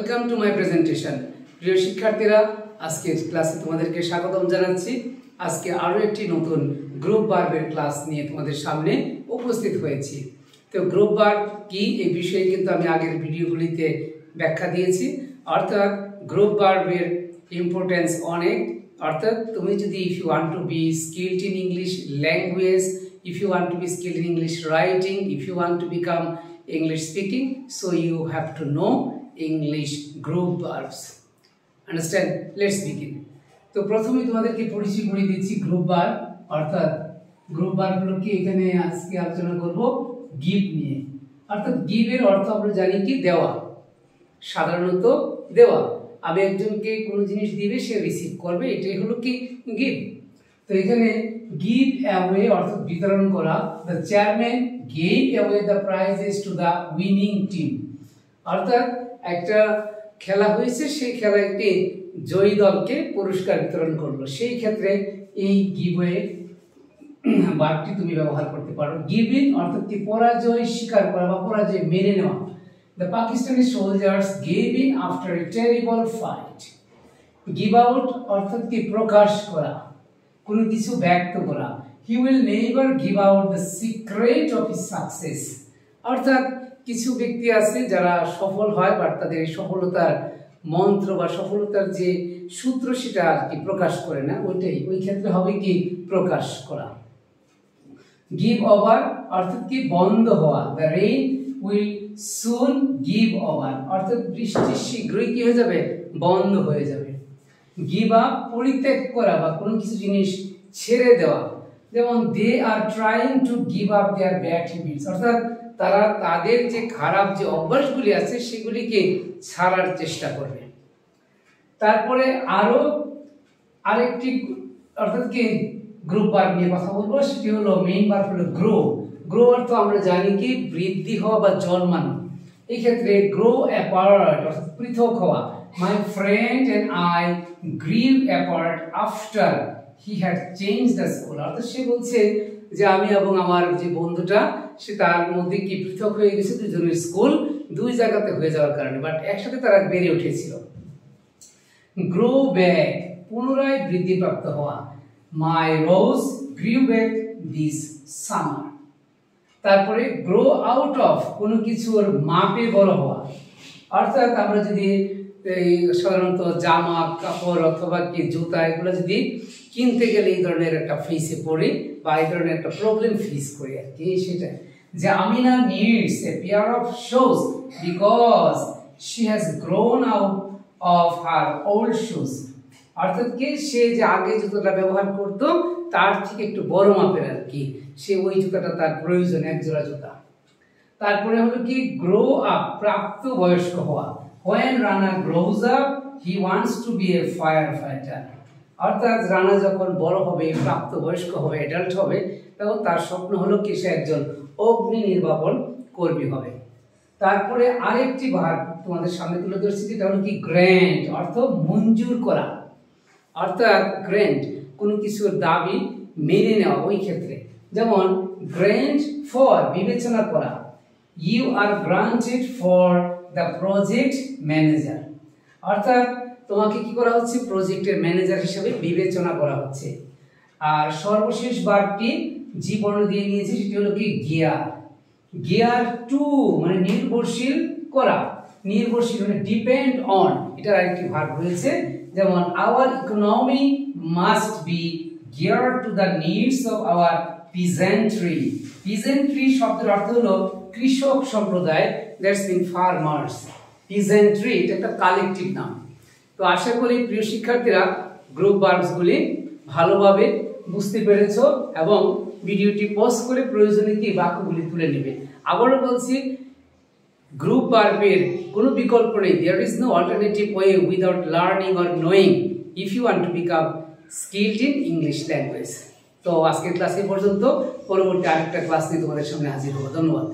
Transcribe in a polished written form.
Welcome to my presentation. প্রিয় শিক্ষার্থীরা, আজকের ক্লাসে তোমাদেরকে স্বাগতম জানাচ্ছি। আজকে আরও একটি নতুন গ্রুপ ভার্বের ক্লাস নিয়ে তোমাদের সামনে উপস্থিত হয়েছি। তো গ্রুপ ভার্ব কি এই বিষয়ে কিন্তু আমি আগের ভিডিওগুলিতে ব্যাখ্যা দিয়েছি। অর্থাৎ গ্রুপ ভার্বের ইম্পর্টেন্স অনেক। অর্থাৎ তুমি যদি if you want to be skilled in English language, if you want to be skilled in English writing, if you want to become English speaking, so you have to know English group verbs. Understand? Let's begin. তো প্রথমে তোমাদেরকে পরিচয় করে দিচ্ছি group verb. অর্থাৎ group ভার্বগুলোকে এখানে আজকে আলোচনা করব গিভ নিয়ে। অর্থাৎ গিভ এর অর্থ আমরা জানি কি দেওয়া, সাধারণত দেওয়া। আমি একজনকে কোনো জিনিস দিবে, সে রিসিভ করবে, এটাই হলো কি গিভ। তো এখানে give away অর্থাৎ বিতরণ করা। the chairman gave away the prizes to the winning team। অর্থাৎ একটা খেলা হয়েছে, সেই খেলায় একটি জয়ী দলকে পুরস্কার বিতরণ করলো। সেই ক্ষেত্রে এই give away ভার্বটি তুমি ব্যবহার করতে পারো। give in অর্থাৎ কি পরাজয় স্বীকার করা বা পরাজয় মেনে নেওয়া। the Pakistani soldiers gave in after a terrible fight। give out অর্থাৎ কি প্রকাশ করা, কোনো কিছু ব্যক্ত করা। he will never give out the secret of his success। অর্থাৎ কিছু ব্যক্তি আছে যারা সফল হয়, বাট তাদের সফলতার মন্ত্র বা সফলতার যে সূত্র সেটা আর কি প্রকাশ করে না, ওই ক্ষেত্রে হবে কি প্রকাশ করা। give over অর্থাৎ কি বন্ধ হওয়া। the rain will soon give over অর্থাৎ বৃষ্টি শীঘ্রই কি হয়ে যাবে, বন্ধ হয়ে যাবে। give up পরিত্যাগ করা বা কোনো কিছু জিনিস ছেড়ে দেওয়া। যেমন they are trying to give up their bad habits অর্থাৎ তারা তাদের যে খারাপ যে অভ্যাসগুলি আছে সেগুলিকে ছাড়ার চেষ্টা করবে। তারপরে আরেকটি অর্থাৎ কি গ্রুপ ভার্ব নিয়ে কথা বলবো, সেটি হলো মেইন ভার্ব হলো গ্রো। গ্রো অর্থ আমরা জানি কি বৃদ্ধি হওয়া বা জন্মানো। এই ক্ষেত্রে গ্রো অ্যাপার্ট অর্থাৎ পৃথক হওয়া। My friend and I grew apart after he had changed the school। অর্থাৎ সে বলছে যে আমি এবং আমার যে বন্ধুটা সে তার মধ্যে কি পৃথক হয়ে গেছে, দুজনের স্কুল দুই জায়গাতে হয়ে যাওয়ার কারণে, বাট একসাথে তারা বেড়ে উঠেছিল। গ্রো ব্যাক পুনরায় বৃদ্ধিপ্রাপ্ত হওয়া। My rose grew back this summer। তারপরে গ্রো আউট অফ কোনো কিছুর মাপে বড় হওয়া। অর্থাৎ আমরা যদি সাধারণত জামা কাপড় অথবা কি জুতা এগুলো যদি কিনতে গেলে এই ধরনের একটা ফেসে পড়ে বা এই ধরনের একটা প্রবলেম ফেস করি আর কি, সেটা যে Amina needs a pair of shoes because she has grown out of her old shoes. অর্থাৎ কি সে যে আগে জুতোটা ব্যবহার করতো তার থেকে একটু বড় মাপের আর কি, সে ওই জুতাটা তার প্রয়োজন, এক জোড়া জুতা। তারপরে হলো কি গ্রো আপ প্রাপ্ত বয়স্ক হওয়া। When Rana grows up, he wants to be a firefighter। অর্থাৎ রানা যখন বড় হবে, প্রাপ্তবয়স্ক হবে, অ্যাডাল্ট হবে, তখন তার স্বপ্ন হলো কি সে একজন অগ্নি নির্বাপন কর্মী হবে। তারপরে আরেকটি ভার্ব তোমাদের সামনে তুলে ধরছি, যেটা হলো কি গ্র্যান্ট অর্থ মঞ্জুর করা। অর্থাৎ গ্র্যান্ট কোনো কিছুর দাবি মেনে নেওয়া। ওই ক্ষেত্রে যেমন গ্র্যান্ট ফর বিবেচনা করা। You are granted for the project manager। অর্থাৎ তোমাকে কি করা হচ্ছে, প্রজেক্টের ম্যানেজার হিসেবে বিবেচনা করা হচ্ছে। আর সর্বশেষ ভার্বটি জি বর্ণ দিয়ে নিয়েছি, সেটি হলো কি গিয়ার। গিয়ার টু মানে নির্ভরশীল করা, নির্ভরশীল মানে ডিপেন্ড অন, এটার আরেকটি ভার্ব রয়েছে। যেমন our economy must be geared to the needs of our peasantry। peasantry শব্দের অর্থ হলো কৃষক সম্প্রদায়, দ্যাটস মিন ফার্মার্স। peasantry এটা একটা কালেকটিভ নাম। তো আশা করি প্রিয় শিক্ষার্থীরা গ্রুপ ভার্বসগুলি ভালোভাবে বুঝতে পেরেছো এবং ভিডিওটি পজ করে প্রয়োজনে কি বাক্যগুলি তুলে নেবে। আবারও বলছি, গ্রুপ ভার্বের কোনো বিকল্প নেই। There is no alternative way without learning or knowing if you want to become skilled in English language. তো আজকের ক্লাস এই পর্যন্ত, পরবর্তী আরেকটা ক্লাস নিয়ে তোমাদের সামনে হাজির হবো। ধন্যবাদ।